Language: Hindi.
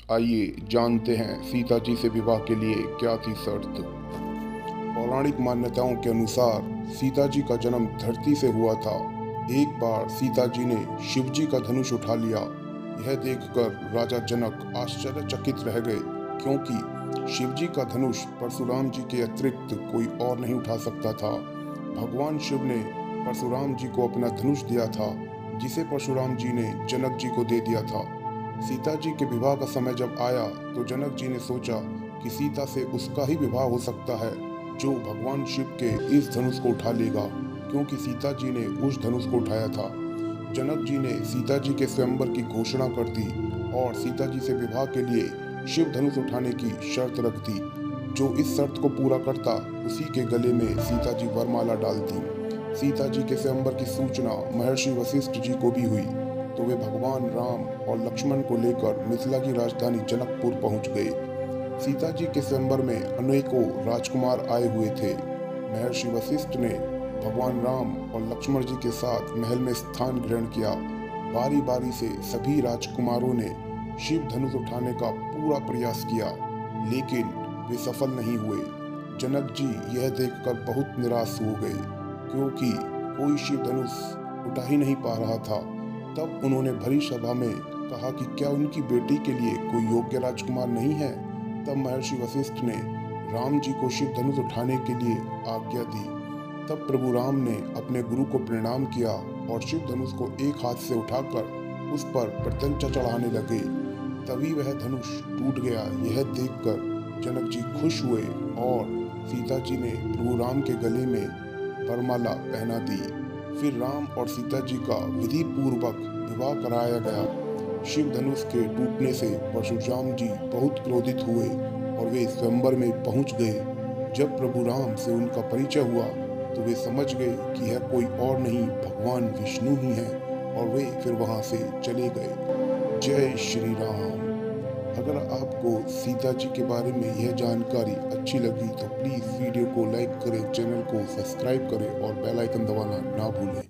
आइए जानते हैं सीता जी से विवाह के लिए क्या थी शर्त। पौराणिक मान्यताओं के अनुसार सीता जी का जन्म धरती से हुआ था। एक बार सीता जी ने शिव जी का धनुष उठा लिया। यह देखकर राजा जनक आश्चर्यचकित रह गए, क्योंकि शिव जी का धनुष परशुराम जी के अतिरिक्त कोई और नहीं उठा सकता था। भगवान शिव ने परशुराम जी को अपना धनुष दिया था, जिसे परशुराम जी ने जनक जी को दे दिया था। सीता जी के विवाह का समय जब आया तो जनक जी ने सोचा कि सीता से उसका ही विवाह हो सकता है जो भगवान शिव के इस धनुष को उठा लेगा, क्योंकि सीता जी ने उस धनुष को उठाया था। जनक जी ने सीता जी के स्वयंवर की घोषणा कर दी और सीता जी से विवाह के लिए शिव धनुष उठाने की शर्त रख दी। जो इस शर्त को पूरा करता उसी के गले में सीता जी वरमाला डालती। सीता जी के स्वयंवर की सूचना महर्षि वशिष्ठ जी को भी हुई, तो वे भगवान राम और लक्ष्मण को लेकर मिथिला की राजधानी जनकपुर पहुंच गए। सीता जी के स्वयंवर में अनेकों राजकुमार आए हुए थे। महर्षि वशिष्ठ ने भगवान राम और लक्ष्मण जी के साथ महल में स्थान ग्रहण किया। बारी बारी से सभी राजकुमारों ने शिव धनुष उठाने का पूरा प्रयास किया, लेकिन वे सफल नहीं हुए। जनक जी यह देखकर बहुत निराश हो गए, क्योंकि कोई शिव धनुष उठा ही नहीं पा रहा था। तब उन्होंने भरी सभा में कहा कि क्या उनकी बेटी के लिए कोई योग्य राजकुमार नहीं है। तब महर्षि वशिष्ठ ने राम जी को शिव धनुष उठाने के लिए आज्ञा दी। तब प्रभु राम ने अपने गुरु को प्रणाम किया और शिव धनुष को एक हाथ से उठाकर उस पर प्रत्यंचा चढ़ाने लगे। तभी वह धनुष टूट गया। यह देखकर जनक जी खुश हुए और सीता जी ने प्रभु राम के गले में वरमाला पहना दी। फिर राम और सीता जी का विधि पूर्वक विवाह कराया गया। शिव धनुष के टूटने से परशुराम जी बहुत क्रोधित हुए और वे स्वयंवर में पहुंच गए। जब प्रभु राम से उनका परिचय हुआ तो वे समझ गए कि यह कोई और नहीं भगवान विष्णु ही है, और वे फिर वहां से चले गए। जय श्री राम। अगर आपको सीता जी के बारे में यह जानकारी अच्छी लगी तो प्लीज़ वीडियो को लाइक करें, चैनल को सब्सक्राइब करें और बेल आइकन दबाना ना भूलें।